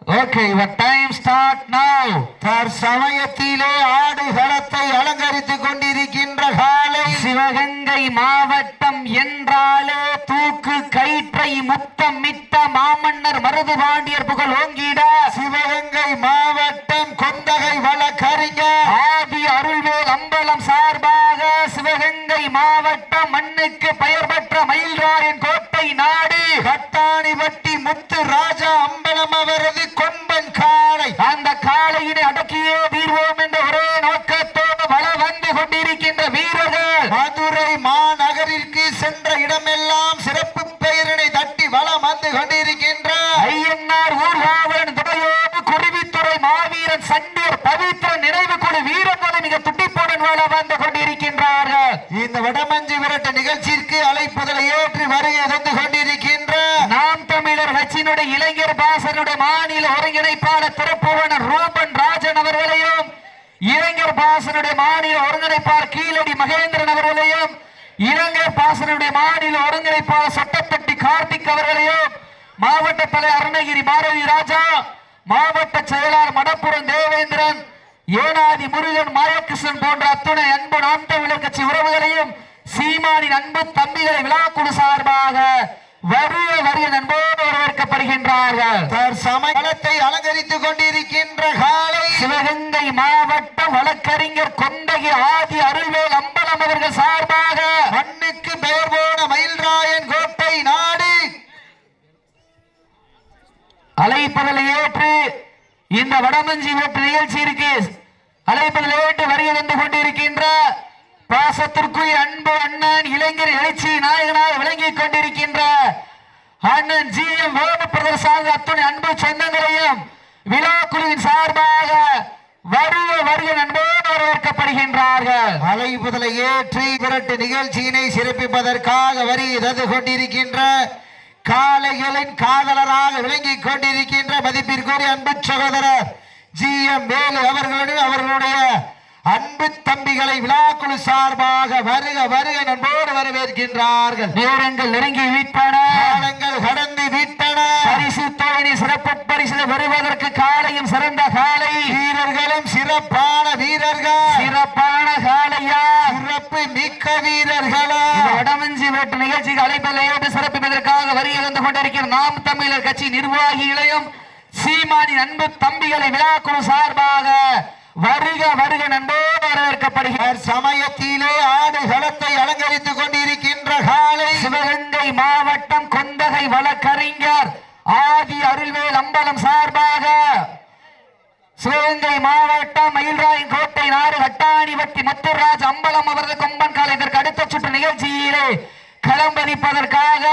Okay, your time start now. தற்சமயத்திலே ஆடுகளத்தை அலங்கரித்துக் கொண்டிருக்கின்ற காலை சிவகங்கை மாவட்டம் என்றாலே தூக்கு கயிற்றை முத்தம் மிட்ட மாமன்னர் மருதுபாண்டியர் புகழ் ஓங்கிட சிவகங்கை மாவட்டம் கொந்தகை வழக்கறிஞர் ஆதி அருள்வேல் அம்பலம் சார்பாக சிவகங்கை மாவட்டம் மண்ணுக்கு பெயர் பெற்ற மயில்ராயன் கோட்டை நாடு கட்டாணிவட்டி முத்து ராஜா அம்பலம் அவரது கொம்பன் காளை. அந்த காளையினை அடக்கியே தீர்வோம் என்ற ஒரே நோக்கத்தோடு வள வந்து கொண்டிருக்கின்ற வீரர்கள் மதுரை மாநகரிற்கு சென்ற இடமெல்லாம் சிறப்பு பெயரினை தட்டி வளம் வந்து கொண்டிருக்கின்ற ஐயன்னார் ஊர்காவலன் துறையோடு குருவித்துறை மாவீரன் சண்டீர் பவித்திர நினைவு குழு வீரர்களை மிக துட்டிப்புடன் வள வந்து கொண்டிருக்கின்றார்கள். இந்த வடமஞ்சு விரட்டு நிகழ்ச்சிக்கு அழைப்புதலை ஏற்று வருகை தந்து கொண்டிருக்கின்ற நாம் தமிழர் கட்சியினுடைய இளைஞர் பாசனுடைய மாநில ஒருங்கிணைப்பாளர் திருப்புவனர் ரூபன் ராஜன் அவர்களையும் இளைஞர் பாசனுடைய மாநில ஒருங்கிணைப்பாளர் கீழடி மகேந்திரன் அவர்களையும் இளைஞர் பாசனுடைய மாநில ஒருங்கிணைப்பாளர் சட்டப்பட்டி கார்த்திக் அவர்களையும் மாவட்ட தலைவர் அருணகிரி பாரதி ராஜா, மாவட்ட செயலாளர் மடப்புரம் தேவேந்திரன், ஏனாதி முருகன், மாயகிருஷ்ணன் போன்ற அத்துணை அன்பு நாம் தமிழர் கட்சி உறவுகளையும் சீமானின் அன்பு தம்பிகளை விழாக்குழு சார்பாக வருக வருக நண்போடு வரவேற்கப்படுகின்றார்கள். தற்சமயத்தை அலங்கரித்துக் கொண்டிருக்கின்ற காலை சிவகங்கை மாவட்டம் வழக்கறிஞர் கொண்டகி ஆதி அருள்வேல் அம்பலம் அவர்கள் சார்பாக மண்ணுக்கு பெயர் போன மயில்ராயன் கோட்டை நாடு அழைப்பதலை ஏற்று இந்த வடமஞ்சி வெற்றி நிகழ்ச்சியிற்கு அழைப்பதலை ஏற்று வருகை வந்து கொண்டிருக்கின்ற பாசத்திற்குரிய அன்பு அண்ணன் இளைஞர் எழுச்சி நாயகனாக விளங்கிக் கொண்டிருக்கின்ற அண்ணன் GM வேணு பிரதர்சாக அத்துணை அன்பு சொந்தங்களையும் விழாக்குழுவின் சார்பாக வருக வருக நண்போடு வரவேற்கப்படுகின்றார்கள். அழைப்புதலை ஏற்றி விரட்டு நிகழ்ச்சியினை சிறப்பிப்பதற்காக வருகை தந்து கொண்டிருக்கின்ற காளைகளின் காதலராக விளங்கிக் கொண்டிருக்கின்ற மதிப்பிற்குரிய அன்பு சகோதரர் GM வேலு அவர்களுடன் அவர்களுடைய அன்பு தம்பிகளை விழாக்குழு சார்பாக வருக வருக நண்போடு வரவேற்கின்றார்கள். நேரங்கள் நெருங்கி விட்டன, காலங்கள் கடந்து விட்டன. பரிசு தொகையை சிறப்பு பரிசு வருவதற்கு காலையும் சிறந்த காலை, வீரர்களும் சிறப்பான வீரர்கள், சிறப்பான காலையா, சிறப்பு மிக்க வீரர்களா. வடமஞ்சி வேட்டு நிகழ்ச்சிக்கு அழைப்பதை சிறப்பிப்பதற்காக வருகை வந்து கொண்டிருக்கிற நாம் தமிழர் கட்சி நிர்வாகிகளையும் சீமானின் அன்பு தம்பிகளை விழாக்குழு சார்பாக வருக வருக நண்போடு வரவேற்கப்படுகிறார். சமயத்திலே ஆடுகளத்தை அலங்கரித்துக் கொண்டிருக்கின்ற காலை சிவகங்கை மாவட்டம் கொந்தகை வழக்கறிஞர் ஆதி அருள்வேல் அம்பலம் சார்பாக சிவகங்கை மாவட்டம் மயில்ராயன் கோட்டை நாடு கட்டாணிவட்டி முத்துராஜ் அம்பலம் அவரது கொம்பன் காலை இதற்கு அடுத்த சுற்று நிகழ்ச்சியிலே களம்பதிப்பதற்காக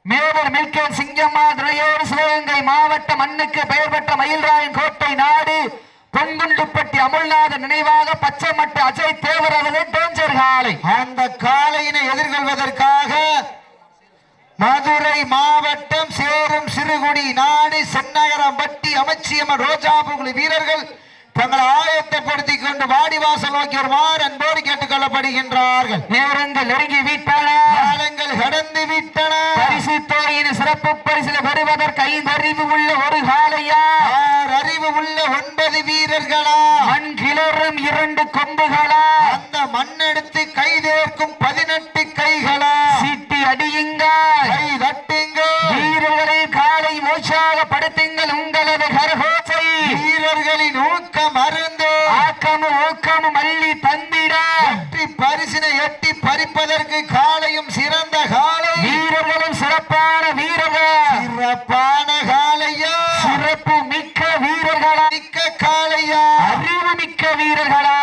மேவர் மில்கேன் சிங்கம்மா துறையோடு சிவகங்கை மாவட்டம் மண்ணுக்கு பெயர் பெற்ற மயில்ராயன் கோட்டை நாடு பொன்குண்டுப்பட்டி அமுல்நாதன் நினைவாக பச்சைமட்டு அஜய் தேவர் அவர்கள் டேஞ்சர் காலை. அந்த காளையினை எதிர்கொள்வதற்காக மதுரை மாவட்டம் சேரும் சிறுகுடி நாடு சென்னகரம்பட்டி அமைச்சியம்மன் ரோஜாபுகுழி வீரர்கள் தங்களை ஆயத்தப்படுத்திக் கொண்டு வாடிவாசல் நோக்கி வருமாறு அன்போடு கேட்டுக் கொள்ளப்படுகின்றார்கள். நேரங்கள் நெருங்கி விட்டன, காலங்கள் கடந்து விட்டன. பரிசு தொகையின் சிறப்பு பரிசில் வருவதற்கு 5 அறிவு உள்ள ஒரு காலையா, 6 அறிவு உள்ள 9 வீரர்களா, மண் கிளறும் 2 கொம்புகளா, அந்த மண்ணெடுத்து கைதேர்க்கும் 18 கைகளா, சீட்டி அடியுங்க, கை தட்டுங்க, வீரர்களை காலை உற்சாகப்படுத்துங்கள், உங்களது கரகோசை வீரர்களின் ஊக்கம் அருந்து ஆக்கமும் ஊக்கமும் அள்ளி தந்திட வெற்றி பரிசினை எட்டி பறிப்பதற்கு காலையும் சிறந்த காலை, வீரர்களும் சிறப்பான வீரர்கள், சிறப்பான காலையா, சிறப்பு மிக்க வீரர்களா, மிக்க காலையா, அறிவு மிக்க வீரர்களா.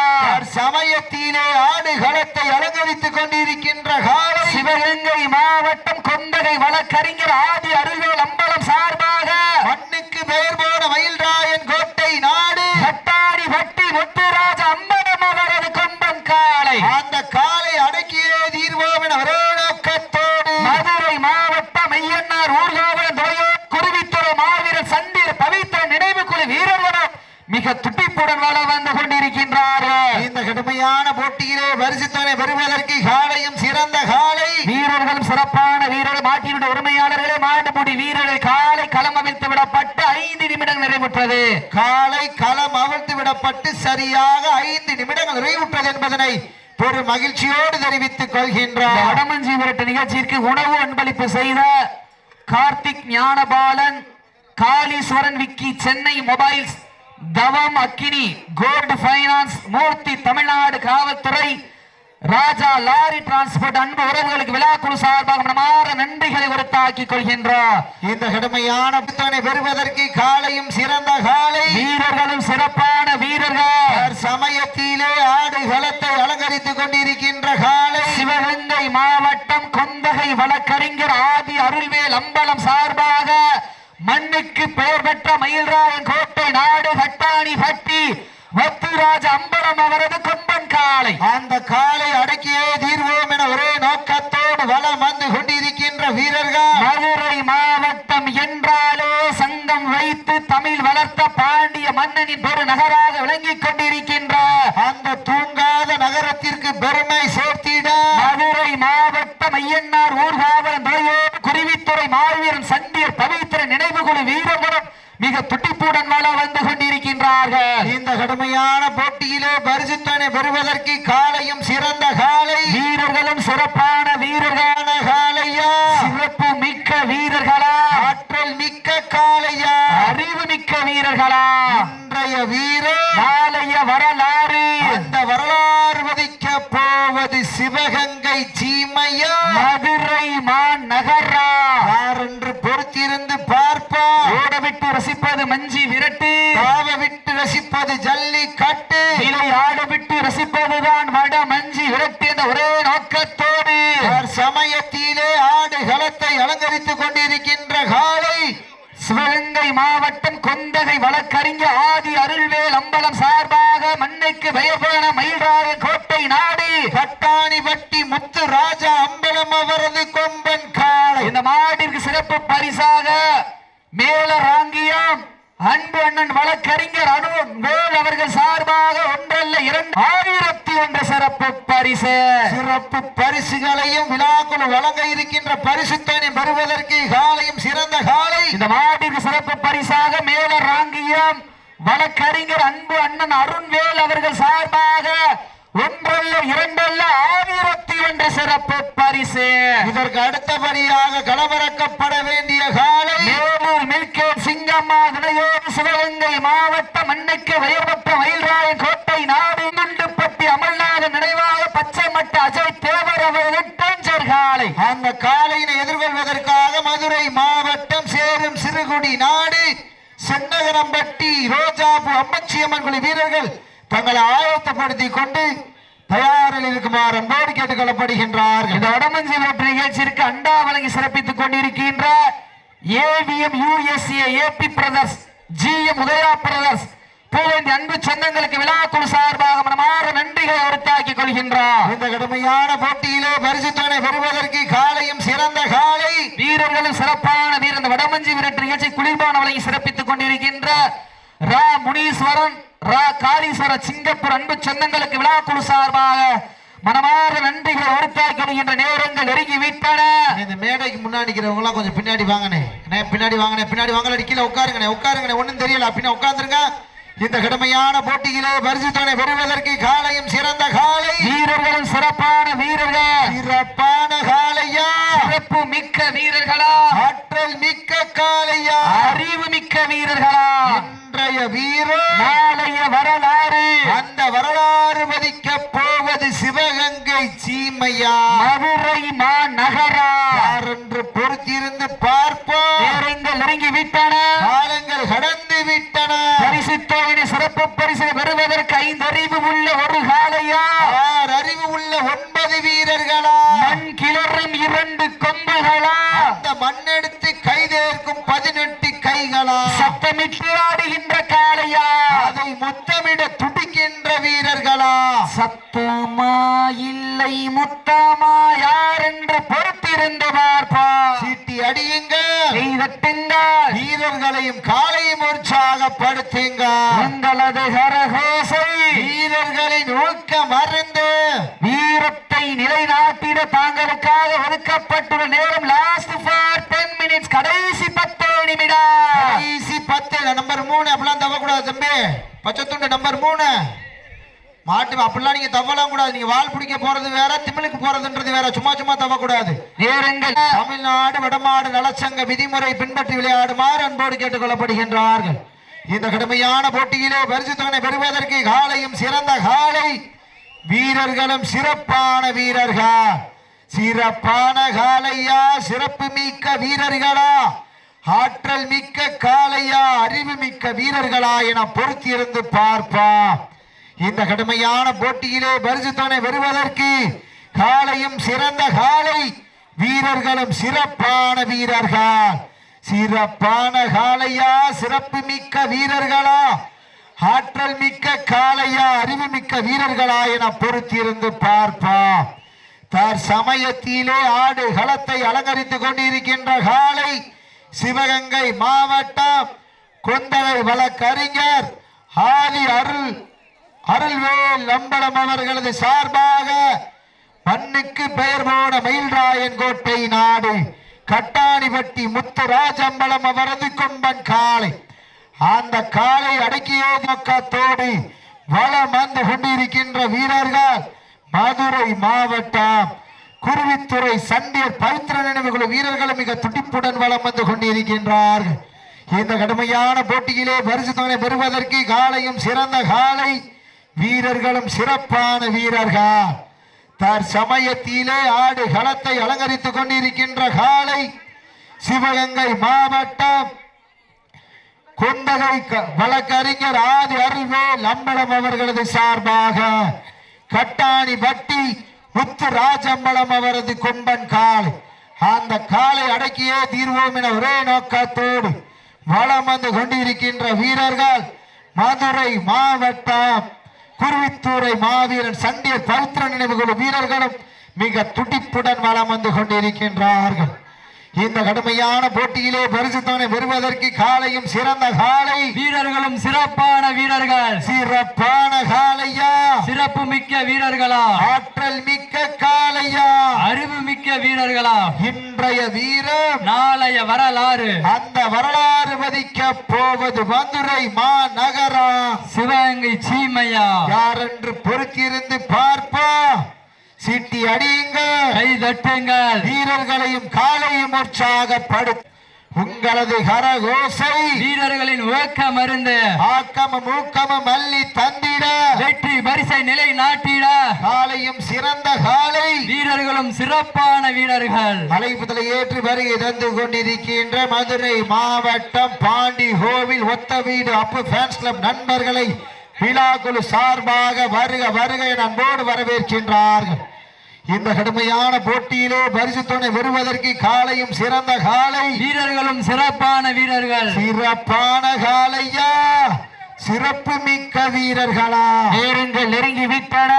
சமயத்திலே ஆடுகளத்தை அலங்கரித்துக் கொண்டிருக்கின்ற காலை சிவகங்கை மாவட்டம் கொண்டகை வழக்கறிஞர் ஆதி அருள்வேல் அம்பலம் சார்பாக மண்ணுக்கு பெயர் போன மயில்ராயன் கோட்டை நாடு கட்டாடி வட்டி முத்துராஜ அம்பலம் அவரது கொம்பன் காலை. அந்த காலை அடக்கியே தீர்வோம் என ஒரே நோக்கத்தோடு மதுரை மாவட்டம் ஐயன்னார் ஊர்காவலன் துறையோடு குருவித்துறை மாவீரன் சண்டீர் பவித்திர நினைவு குழு வீரர்களும் மிக துட்டிப்புடன் வள வந்து கொண்டிருக்கின்றார்கள். இந்த கடுமையான போட்டியிலே பரிசுத்தனை பெறுவதற்கு காலையும் சிறந்த காலை, வீரர்களும் சிறப்பான வீரர்கள் மாட்டினுடைய உரிமையாளர்களே மாட்டுப்பூடி வீரர்கள் காலை களம் அவிழ்த்து விடப்பட்டு 5 நிமிடங்கள் நிறைவுற்றது. காலை களம் அவிழ்த்து விடப்பட்டு சரியாக 5 நிமிடங்கள் நிறைவுற்றது என்பதனை ஒரு மகிழ்ச்சியோடு தெரிவித்துக் கொள்கின்றார். வடமஞ்சி விரட்டு நிகழ்ச்சிக்கு உணவு அன்பளிப்பு செய்த கார்த்திக் ஞானபாலன், காளீஸ்வரன், விக்கி, சென்னை மொபைல்ஸ், தவம் அக்கினி, கோல்டு பைனான்ஸ், மூர்த்தி, தமிழ்நாடு காவல்துறை, ராஜா லாரி டிரான்ஸ்போர்ட் அன்பு உறவுகளுக்கு விழாக்குழு சார்பாக மனமாற நன்றிகளை உறுத்தாக்கிக் கொள்கின்றார். இந்த கடுமையான புத்தனை பெறுவதற்கு காலையும் சிறந்த காலை, வீரர்களும் சிறப்பான வீரர்கள், சமயத்திலே ஆடுகளத்தை அலங்கரித்துக் கொண்டிருக்கின்ற காலை, சிவகங்கை மாவட்டம் கொந்தகை வழக்கறிஞர் ஆதி அருள்வேல் அம்பலம் சார்பாக மண்ணுக்கு பெயர் பெற்ற மயில்ராயன் கோட்டை நாடு கட்டாணி பட்டி வத்திராஜ அம்பலம் அவரது கொம்பன் காலை. அந்த காலை அடக்கியே தீர்வோம் என ஒரே நோக்கத்தோடு வலம் வந்து கொண்டிருக்கின்ற வீரர்கள், மதுரை மாவட்டம் என்றாலே சங்கம் வைத்து தமிழ் வளர்த்த பாண்டிய மன்னனின் பெரு நகராக விளங்கிக் கொண்டிருக்கின்ற அந்த தூங்காத நகரத்திற்கு பெருமை சேர்த்திட மதுரை மாவட்டம் ஐயன்னார் ஊர்காவலன் துறையோடு குருவித்துறை மாவீரன் சண்டியர் பவித்திர நினைவுகுழு வீரர்களும் மிக துடிப்புடன் வள வந்து கொண்டிருக்கின்றார்கள். இந்த கடுமையான போட்டியிலே பரிசுத்தனை பெறுவதற்கு காலையும் சிறந்த காலை, வீரர்களும் சிறப்பான வீரர்களான காலையா, சிறப்பு மிக்க வீரர்களா, ஆற்றல் மிக்க காலையா, அறிவு மிக்க வீரர்களா, இன்றைய வீரர் நாளைய வரலாறு, அந்த வரலாறு வதிக்க போவது சிவகங்கை சீமையா, மதுரை மான் நகரா, யார் என்று பொறுத்திருந்து பார்ப்போம். ஓடவிட்டு ரசிப்பது மஞ்சி விரட்டு, தாவ விட்டு ரசிப்பது ஜல்லிக்கட்டு, இலை ஆட விட்டு ரசிப்பதுதான் வட மஞ்சி விரட்டு என்ற ஒரே நோக்கத்தோடு சமயத்திலே ஆடுகளத்தை அலங்கரித்துக் கொண்டிருக்கின்ற காலை, சிவகங்கை மாவட்டம் கொந்தகை வழக்கறிஞர் ஆதி அருள்வேல் அம்பலம் சார்பாக மண்ணுக்கு பெயர்போன மயில்ராயன் கோட்டை நாடு கட்டாணிபட்டி முத்து ராஜா அம்பலம் அவரது கொம்பன் காலை. இந்த மாட்டிற்கு சிறப்பு பரிசாக மேலராங்கியம் அன்பு அண்ணன் வழக்கறிஞர் அனுவேல் அவர்கள் சார்பாக ஒன்றல்ல 2001 சிறப்பு பரிசு. சிறப்பு பரிசுகளையும் விழாக்குழு வழங்க இருக்கின்ற பரிசுத்தனை பெறுவதற்கு காலையும் சிறந்த காலை. இந்த மாட்டிற்கு சிறப்பு பரிசாக மேலராங்கியம் வழக்கறிஞர் அன்பு அண்ணன் அருண்வேல் அவர்கள் சார்பாக ஒன்றல்ல 2001 சிறப்பு பரிசு. இதற்கு அடுத்தபடியாக களமிறக்கப்பட வேண்டிய காலை, மேலூர் மில்கேட் சிங்கம்மா துணையோடு சிவகங்கை மாவட்டம் மண்ணுக்கு பெயர்பெற்ற மயில்ராயன் கோட்டை நாடு குண்டுப்பட்டி அமல்நாத நினைவாக பச்சை மட்ட அஜய் தேவர் அவர்கள் டேஞ்சர் காலை. அந்த காலையினை எதிர்கொள்வதற்காக மதுரை மாவட்டம் சேரும் சிறுகுடி நாடு சென்னகரம்பட்டி ரோஜாபு அம்மச்சியம்மன் குழு வீரர்கள் தங்களை ஆயத்தப்படுத்திக் கொண்டு தயாரில் இருக்குமாறு அன்போடு கேட்டுக் கொள்ளப்படுகின்றார்கள். இந்த வடமஞ்சி விரட்டு நிகழ்ச்சிக்கு அண்டா வழங்கி சிறப்பித்துக் கொண்டிருக்கின்ற AVM USA AP brothers GM Udaya brothers பூவேந்தி அன்பு சொந்தங்களுக்கு விழாக்குழு சார்பாக மனமாற நன்றிகளை உறுத்தாக்கிக் கொள்கின்றார். இந்த கடுமையான போட்டியிலே பரிசுத்தனை பெறுவதற்கு காலையும் சிறந்த காலை, வீரர்களும் சிறப்பான வீரர். இந்த வடமஞ்சி விரட்டு நிகழ்ச்சி குளிர்பான வழங்கி சிறப்பித்துக் கொண்டிருக்கின்ற ரா முனீஸ்வரன், ரா காளீஸ்வரர், சிங்கப்பூர் அன்பு சொந்தங்களுக்கு விழாக்குழு சார்பாக மனமாற நன்றிகளை உறுத்தாக்கி கொள்கின்ற நேரங்கள் நெருங்கி விட்டன. இந்த மேடைக்கு முன்னாடி நிக்கிறவங்க எல்லாம் கொஞ்சம் பின்னாடி வாங்கனே, பின்னாடி வாங்கினேன், பின்னாடி வாங்கல, கீழே உட்காருங்கண்ணே, உட்காருங்கண்ணே, ஒன்னும் தெரியல அப்படின்னா உட்கார்ந்துருங்க. இந்த கடுமையான போட்டியிலே பரிசுத்தனை பெறுவதற்கு காலையும் சிறந்த காலை, வீரர்களும் சிறப்பான வீரர்கள், சிறப்பான காலையா, சிறப்பு மிக்க வீரர்களா, ஆற்றல் மிக்க காலையா, அறிவு மிக்க வீரர்களா, இன்றைய வீரர் நாளைய வரலாறு, அந்த வரலாறு பதிக்க போவது சிவகங்கை சீமையா, மதுரை மான் நகரா, யார் என்று பொறுத்திருந்து பார்ப்போம். நேரங்கள் நெருங்கி விட்டன, காலங்கள் கடந்து விட்டன. பரிசு தொகையினை சிறப்பு பரிசை பெறுவதற்கு 5 அறிவு உள்ள ஒரு காலையா, 6 அறிவு உள்ள 9 வீரர்களா, மண் கிளறும் 2 கொம்புகளா, அந்த மண்ணெடுத்து கைதேர்க்கும் 18 கைகளா, சத்தமிட்டு ஆடுகின்ற காளையா, அதை முத்தமிட துடிக்கின்ற வீரர்களா, சத்தமா இல்லை முத்தமா யார் என்று பொறுத்திருந்து பார்ப்பா, சீட்டி அடியுங்க, செய்தட்டு அடியுங்கள், வீரர்களையும் காலையும் உற்சாகப்படுத்துங்க. உங்களது கரகோசை வீரர்களின் ஊக்கம் மருந்து வீரத்தை நிலைநாட்டிட தாங்களுக்காக ஒதுக்கப்பட்டுள்ள நேரம் லாஸ்ட் ஃபார் 10 மினிட்ஸ், கடைசி 10 நிமிடம். கடைசி 10 நம்பர் 3 அப்படிலாம் தவக்கூடாது தம்பி. பச்சை துண்டு நம்பர் 3 மாட்டு அப்படிலாம் நீங்க தவலாம் கூடாது. நீங்க வால் பிடிக்க போறது வேற, திமிழுக்கு போறதுன்றது வேற. சும்மா சும்மா தவக்கூடாது. நேரங்கள் தமிழ்நாடு வடமாடு நலச்சங்க விதிமுறை பின்பற்றி விளையாடுமாறு அன்போடு கேட்டுக் கொள்ளப்படுகின்றார்கள். இந்த கடுமையான போட்டியிலே பரிசு தொகை பெறுவதற்கு காலையும் சிறந்த காலை, வீரர்களும் சிறப்பான வீரர்கள். சிறப்பான காலையா, சிறப்பு மிக்க வீரர்களா, ஆற்றல் மிக்க காலையா, அறிவு மிக்க வீரர்களா என பொறுத்திருந்து பார்ப்போம். இந்த கடுமையான போட்டியிலே பரிசு தொகை பெறுவதற்கு காலையும் சிறந்த காலை, வீரர்களும் சிறப்பான வீரர்கள். சிறப்பான காலையா, சிறப்பு மிக்க வீரர்களா, ஆற்றல் மிக்க காலையா, அறிவு மிக்க வீரர்களா என பொறுத்திருந்து பார்ப்போம். தற்சமயத்திலே ஆடு களத்தை அலங்கரித்துக் கொண்டிருக்கின்ற காலை சிவகங்கை மாவட்டம் கொந்தகை வழக்கறிஞர் ஆதி அருள்வேல் அம்பலம் அவர்களது சார்பாக மண்ணுக்கு பெயர் போன மயில்ராயன் கோட்டை நாடு கட்டாணிப்பட்டி முத்துராஜம்பலம் அவரது கொம்பன் காளை. அந்த காளை அடக்கிய நோக்கத்தோடு வளம் வந்து கொண்டிருக்கின்ற வீரர்கள் மதுரை மாவட்டம் குருவித்துறை சண்டியர் பவித்திர நினைவுகுழு வீரர்களும் மிக துடிப்புடன் வளம் வந்து கொண்டிருக்கின்றார்கள். இந்த கடுமையான போட்டியிலே பரிசு தொகை பெறுவதற்கு காலையும் சிறந்த காலை, வீரர்களும் சிறப்பான வீரர்கள். தற்சமயத்திலே ஆடு களத்தை அலங்கரித்துக் கொண்டிருக்கின்ற காலை சிவகங்கை மாவட்டம் கொந்தகை வழக்கறிஞர் ஆதி அருள்வேல் அம்பலம் அவர்களது சார்பாக கட்டாணி பட்டி முத்துராஜம்பலம் அவரது கொம்பன் காலை. அந்த காலை அடக்கியே தீர்வோம் என ஒரே நோக்கத்தோடு வளம் வந்து கொண்டிருக்கின்ற வீரர்கள் மதுரை மாவட்டம் குருவித்தூரை மாவீரன் சண்டியர் பவித்திர நினைவுகுழு வீரர்களும் மிக துடிப்புடன் வளம் வந்து கொண்டிருக்கின்றார்கள். இந்த கடுமையான போட்டியிலே பரிசு தொகை பெறுவதற்கு காலையும் சிறந்த காலை, வீரர்களும் சிறப்பான வீரர்கள். சிறப்பான காலையா, சிறப்பு மிக்க வீரர்களா, ஆற்றல் மிக்க காலையா, அறிவு மிக்க வீரர்களா, இன்றைய வீரம் நாளைய வரலாறு. அந்த வரலாறு பதிக்க போவது மதுரை மாநகரா, சிவகங்கை சீமையா. யார் என்று பொறுத்திருந்து பார்ப்போம். சீட்டி அடியுங்கள், கை தட்டுங்கள், வீரர்களையும் காலையும் உற்சாகப்படுத்த உங்களது கரகோசை வீரர்களின் ஊக்கம் மருந்து ஆக்கமும் ஊக்கமும் அள்ளி தந்திட வெற்றி பரிசை நிலை நாட்டிட காலையும் சிறந்த காலை, வீரர்களும் சிறப்பான வீரர்கள். அழைப்புதலை ஏற்று வருகை தந்து கொண்டிருக்கின்ற மதுரை மாவட்டம் பாண்டி கோவில் ஒத்த வீடு அப்பு ஃபேன்ஸ் கிளப் நண்பர்களை விழாக்குழு சார்பாக வருக வருக என அன்போடு வரவேற்கின்றார்கள். இந்த கடுமையான போட்டியிலே பரிசு தொகை பெறுவதற்கு காலையும் சிறந்த காலை, வீரர்களும் சிறப்பான வீரர்கள். சிறப்பான காலையா, சிறப்பு மிக்க வீரர்களா, நேரங்கள் நெருங்கி விட்டன.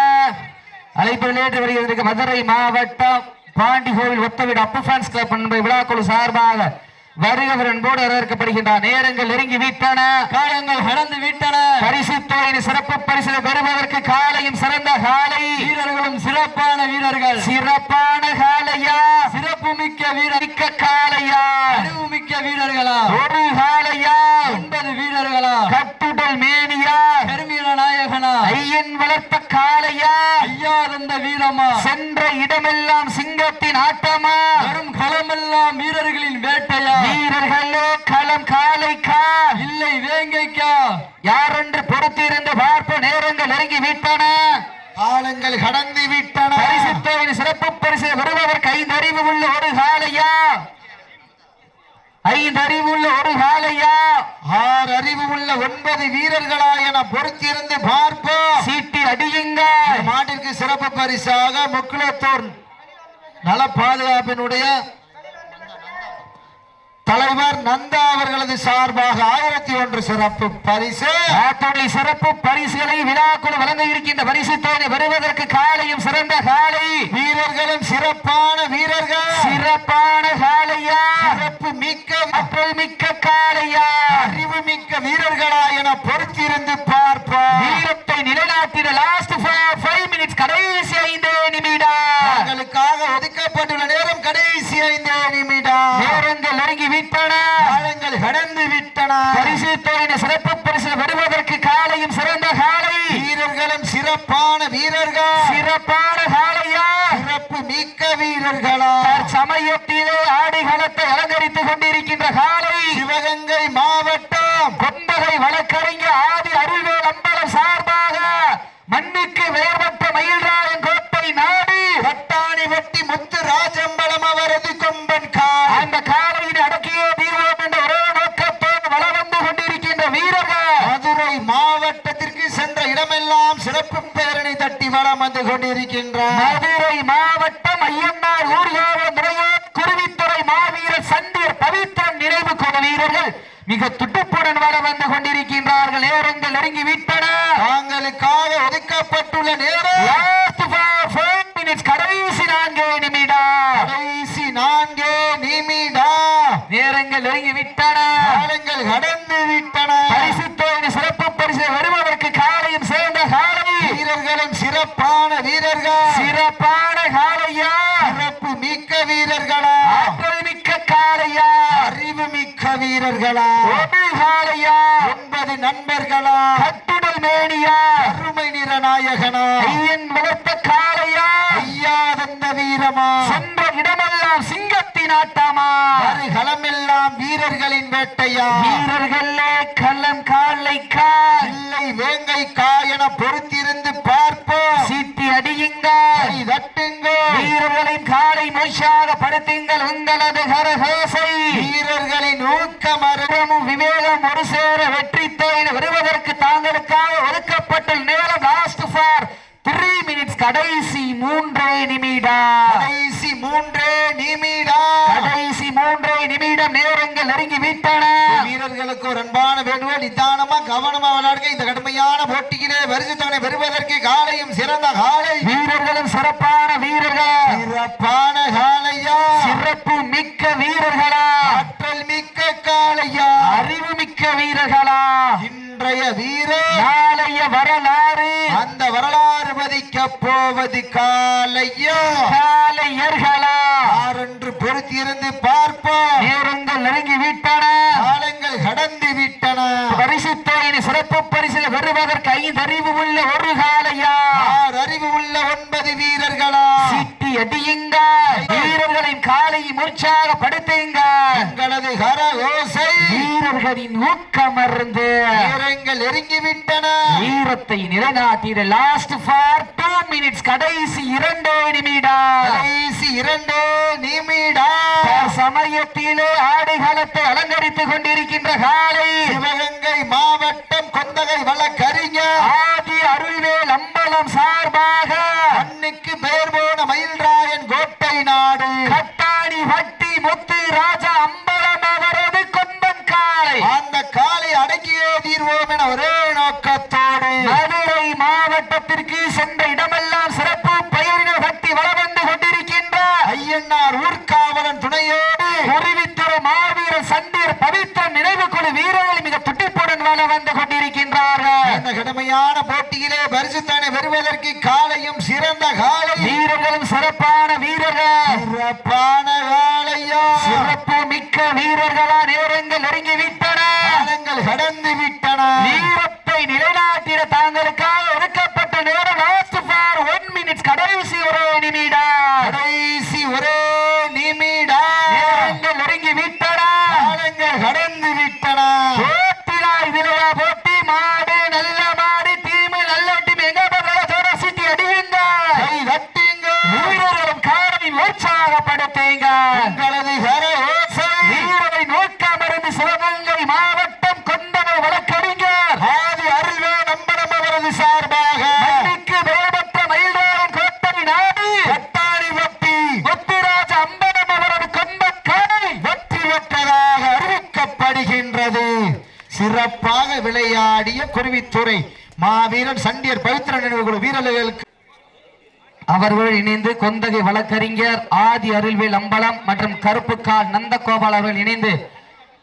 அழைப்பில் ஏற்று வருகிறது மதுரை மாவட்டம் பாண்டி கோவில் ஒத்தவீடு அப்பு ஃபேன்ஸ் கிளப் விழாக்குழு சார்பாக வருகிறவர் என்போடு வரவேற்கப்படுகின்றார். நேரங்கள் நெருங்கி விட்டன, காலங்கள் கடந்து விட்டன. பரிசு தொகை சிறப்பு பரிசு பெறுவதற்கு காலையும் சிறந்த காலை, வீரர்களும் சிறப்பான வீரர்கள். சிறப்பான காலையா, சிறப்பு மிக்க வீரமிக்க காலையா, அறிவு மிக்க வீரர்களா, ஒரு காலையா, 9 வீரர்களா, கட்டுடல் மேனியா, கருமீன நாயகனா, ஐயன் வளர்த்த காலையா, ஐயா தந்த வீரமா, சென்ற இடமெல்லாம் சிங்கத்தின் ஆட்டமா, வரும் களமெல்லாம் வீரர்களின் வேட்டையா, வீரர்களே களம் காலைக்கா இல்லை வேங்கைக்கா, யார் என்று பொறுத்திருந்து பார்ப்ப. நேரங்கள் நெருங்கி விட்டன, காலங்கள் கடந்து விட்டன. பரிசு தொகை சிறப்பு பரிசு வருவதற்கு 5 அறிவு உள்ள ஒரு காலையா, 5 அறிவு உள்ள ஒரு காலையா, 6 அறிவு உள்ள 9 வீரர்களா என பொறுத்திருந்து பார்ப்போம். சீட்டி அடியுங்கள். மாட்டிற்கு சிறப்பு பரிசாக முக்குளத்தூர் நல பாதுகாப்பினுடைய தலைவர் நந்தா அவர்களது சார்பாக 1001 சிறப்பு பரிசு. அத்துணை சிறப்பு பரிசுகளை விழாக்குழு வழங்க இருக்கின்ற பரிசு தொகையை பெறுவதற்கு காலையும் சிறந்த காலை வீரர்களும் சிறப்பான வீரர்கள், சிறப்பான காலையா, சிறப்பு மிக்க ஆற்றல் மிக்க காலையா, அறிவு மிக்க வீரர்களா என பொறுத்திருந்து பார்ப்போம். வீரத்தை நிலைநாட்டிட லாஸ்ட் 5 மினிட்ஸ் கடைசி 5 நிமிடம் தங்களுக்காக ஒதுக்கப்பட்டுள்ள நேரம் கடைசி 5 நிமிடம். நேரங்கள் நெருங்கி விட்டன, காலங்கள் கடந்து விட்டன. பரிசு தொகையின் சிறப்பு பரிசு பெறுவதற்கு காலையும் சிறந்த காலை வீரர்களும் சிறப்பான வீரர்கள், சிறப்பான காலையா, சிறப்பு மிக்க வீரர்களா சமயத்திலே ஆடிகளத்தை அலங்கரித்துக் கொண்டிருக்கின்ற காலை சிவகங்கை மாவட்டம் கொண்டகை வழக்கறிஞர் ஆதி அருள்வேல் அம்பலம் சார்பாக மண்ணுக்கு வேறுபட்ட மயில்ராயன் கோட்டை நாடு பட்டாணி வெட்டி முத்து ராஜம்பலம் அவரது கொம்பன் கால். அந்த காலையின் அடக்கியே தீர்வோம் என்ற ஒரே நோக்கத்தோடு வளம் வந்து கொண்டிருக்கின்ற வீரர்கள் மதுரை மாவட்டத்திற்கு சென்ற இடமெல்லாம் சிறப்பு பேரணி தட்டி வளம் வந்து கொண்டிருக்கின்றார். மதுரை மாவட்டம் ஐயன்னார் ஊர்காவல் நிலையம் குருவித்துறை மாவீரர் சண்டீர் பவித்திரன் நினைவு கொண்ட வீரர்கள் மிக துட்டுப்புடன் வர வந்து கொண்டிருக்கின்றார்கள். நேரங்கள் நெருங்கி விட்டன, தாங்களுக்காக ஒதுக்கப்பட்டுள்ள நேரம் Last 4 minutes கடைசி 4 நிமிடம் கடைசி 4 நிமிடம். நேரங்கள் நெருங்கி விட்டன, காலங்கள் கடந்து விட்டன. பரிசு தொகை சிறப்பு பரிசு வருவதற்கு காலையும் சேர்ந்த காலை வீரர்களும் சிறப்பான வீரர்கள், சிறப்பான காலையா, சிறப்பு மிக்க வீரர்களா, ஆற்றல் மிக்க காலையா, அறிவு மிக்க வீரர்களா, ஒரு காலையா, 9 நண்பர்களா, கட்டுடல் மேனியா, அருமை நிறநாயகனா, ஐயன் வளர்த்த காலையா, ஐயா தந்த வீரமா, சென்ற இடமெல்லாம் சிங்கத்தின் ஆட்டமா, களமெல்லாம் வீரர்களின் வேட்டையா, வீரர்களே களம் காலை கால் இல்லை வேங்கை காயன பொறுத்திருந்து பார்ப்போம். சீட்டி அடியுங்க, கை தட்டுங்கோ, வீரர்களின் காலை மூச்சாக படுத்துங்கள் உங்களது கரகோசை, வீரர்களின் ஊக்கமரும் வீரமும் விவேகம் ஒரு சேர வெற்றி தொகை வருவதற்கு தாங்களுக்காக ஒதுக்கப்பட்ட நேரம் லாஸ்ட் 3 மினிட்ஸ் கடைசி 3 நிமிடம் கடைசி 3 நிமிடம். கடைசி 3 நிமிடம் நேரங்கள் நெருங்கி விட்டன. வீரர்களுக்கு ஒரு அன்பான வேண்டுகோள், நிதானமா கவனமா விளையாடுங்க. இந்த கடுமையான போட்டியிலே பரிசுத்தவனை பெறுவதற்கு காலையும் சிறந்த காலை வீரர்களும் சிறப்பான வீரர்கள், சிறப்பான காலையா, சிறப்பு மிக்க வீரர்களா, ஆற்றல் மிக்க காலையா, அறிவு மிக்க வீரர்களா, இன்றைய வீரர் நாளைய வரலாறு அந்த வரலாறு பதிக்க போவது காலையா, காலையர்களா, யாரென்று பொறுத்திருந்து பார்ப்போம். நேரங்கள் நெருங்கி விட்டன, காலங்கள் கடந்து விட்டன. பரிசு தொகையின் சிறப்பு பரிசில் வருவதற்கு 5 அறிவு உள்ள ஒரு காலையா, 6 அறிவு உள்ள 9 வீரர்களா, சீட்டி அடியுங்க, வீரர்களின் காலை உற்சாக படுத்துங்க, எங்களது கரகோசை வீரர்களின் ஊக்கமருந்து நேரங்கள் நெருங்கி விட்டன. வீரத்தை நிலைநாட்டிட லாஸ்ட் 2 மினிட்ஸ் கடைசி 2 நிமிடம் கடைசி 2 நிமிடம். சமயத்திலே ஆடுகளத்தை அலங்கரித்துக் கொண்டிருக்கின்ற காலை சிவகங்கை மாவட்டம் கொந்தகை வழக்கறிஞர் ஆதி அருள்வேல் அம்பலம் சார்பாக மண்ணுக்கு பெயர் போன மயில்ராயன் கோட்டை நாடு கட்டாணி வட்டி முத்து ராஜா அம்பலம் அவரது கொம்பன் காலை அந்த காலை அடக்கியே தீர்வோம் என ஒரே நோக்கத்தோடு மதுரை மாவட்டத்திற்கு சென்ற இடமெல்லாம் சிறப்பு பெயரினர் கட்டி வளம் வந்து கொண்டிருக்கின்ற ஐயன்னார் ஊர்காவலன் துணையோடு குருவித்துறை மாவீரர் சண்டீர் பவித்திரன் நினைவு குழு வீரர்கள் மிக துட்டிப்புடன் வளம் வந்து கொண்டிருக்கின்றார்கள். இந்த கடுமையான போட்டியிலே பரிசுத்தானை பெறுவதற்கு காலையும் சிறந்த காலை வீரர்களும் சிறப்பான வீரர்கள், சிறப்பான காலையா, சிறப்பு மிக்க வீரர்களா, நேரங்கள் நெருங்கி விட்டன, காலங்கள் கடந்து விட்டன. வீரத்தை நிலைநாட்டிட தாங்களுக்காக ஒதுக்கப்பட்ட நேரம் லாஸ்ட் 1 மினிட்ஸ் கடைசி 1 நிமிடம் கடைசி 1 நிமிடம். நேரங்கள் நெருங்கி விட்டன, காலங்கள் கடந்து விட்டன. போட்டினா இதுலயா போட்டி, மாடு நல்ல மாடு, டீம் நல்ல டீம், எங்க போற சிட்டி அடியுங்க, கை தட்டுங்க, வீரர்களும் காலை உற்சாகப்படுத்துங்க, எங்களது கரகோசை வீரரை நோக்கமருந்து சிவகங்கை மாவட்டம் கொண்டவை வழக்கறிஞர் ஆதி அருள்வேல் அம்பலம் அவரது சார்பாக மண்ணுக்கு வேறுபட்ட மயில்ராயன் கோட்டை நாடு பட்டாணி வட்டி முத்துராஜ அம்பலம் அவரது கொம்பன் காலை வெற்றி பெற்றதாக விளையாடுகின்றது. சிறப்பாக விளையாடிய குருவித்துறை மாவீரன் சண்டியர் பவித்திர நினைவுகள் வீரர்களுக்கு அவர்கள் இணைந்து கொந்தகை வழக்கறிஞர் ஆதி அருள்வேல் அம்பலம் மற்றும் கருப்புக்கால் நந்தகோபால் அவர்கள் இணைந்து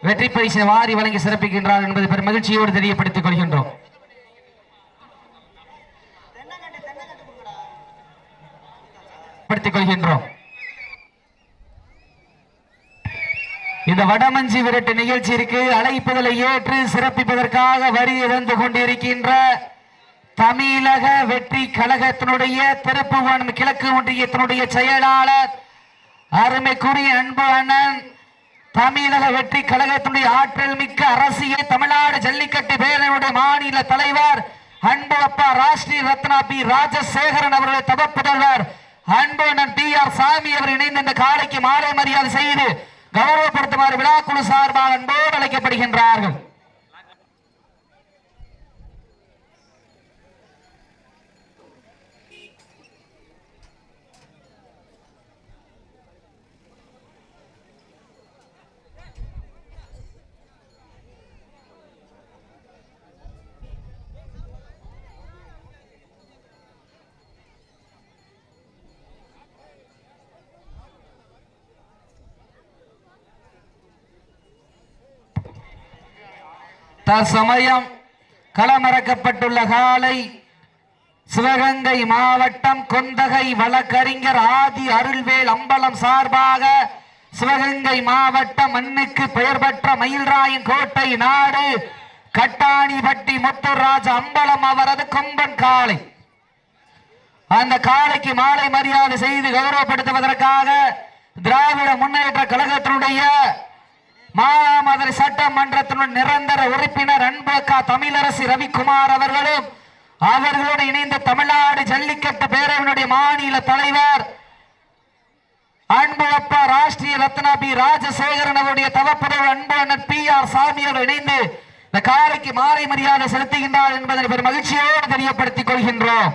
வெற்றி பரிசு வாரி வழங்கி சிறப்பிக்கின்றார் என்பதை பெரும் மகிழ்ச்சியோடு தெரியப்படுத்திக் கொள்கின்றோம். இந்த வடமஞ்சி விரட்டு நிகழ்ச்சிக்கு அழைப்புதலை ஏற்று சிறப்பிப்பதற்காக வருகை தந்து கொண்டிருக்கின்ற தமிழக வெற்றி கழகத்தினுடைய திருப்புவனம் கிழக்கு ஒன்றியத்தினுடைய செயலாளர் அருமைக்குரிய அன்பு அண்ணன், தமிழக வெற்றி கழகத்தினுடைய ஆற்றல் மிக்க அரசியல் தமிழ்நாடு ஜல்லிக்கட்டு பேரவையுடைய மாநில தலைவர் அன்பு அப்பா ராஷ்டிரிய ரத்னா பி ராஜசேகரன் அவருடைய தவப்புதல்வர் அன்பு அண்ணன் டி ஆர் சாமி அவர் இணைந்து இந்த காலைக்கு மாலை மரியாதை செய்து கௌரவப்படுத்துமாறு விழாக்குழு சார்பாக அன்போடு அழைக்கப்படுகின்றார்கள். தற்சமயம் களமிறக்கப்பட்டுள்ள காலை சிவகங்கை மாவட்டம் கொந்தகை வழக்கறிஞர் ஆதி அருள்வேல் அம்பலம் சார்பாக சிவகங்கை மாவட்டம் மண்ணுக்கு பெயர் பெற்ற மயில்ராயன் கோட்டை நாடு கட்டாணிப்பட்டி முத்துராஜ அம்பலம் அவரது கொம்பன் காளை. அந்த காளைக்கு மாலை மரியாதை செய்து கௌரவப்படுத்துவதற்காக திராவிட முன்னேற்ற கழகத்தினுடைய மானாமதுரை சட்டமன்றத்தினுடைய நிரந்தர உறுப்பினர் அன்புக்கா தமிழரசி ரவிக்குமார் அவர்களும் அவர்களோடு இணைந்த தமிழ்நாடு ஜல்லிக்கட்டு பேரவையினுடைய மாநில தலைவர் அன்பு அப்பா ராஷ்டிரிய ரத்னா பி ராஜசேகரன் அவருடைய தவப்புதல்வர் அன்பு அண்ணன் பி ஆர் சாமியோடு இணைந்து இந்த காலைக்கு மாலை மரியாதை செலுத்துகின்றார் என்பதை பெரும் மகிழ்ச்சியோடு தெரியப்படுத்திக் கொள்கின்றோம்.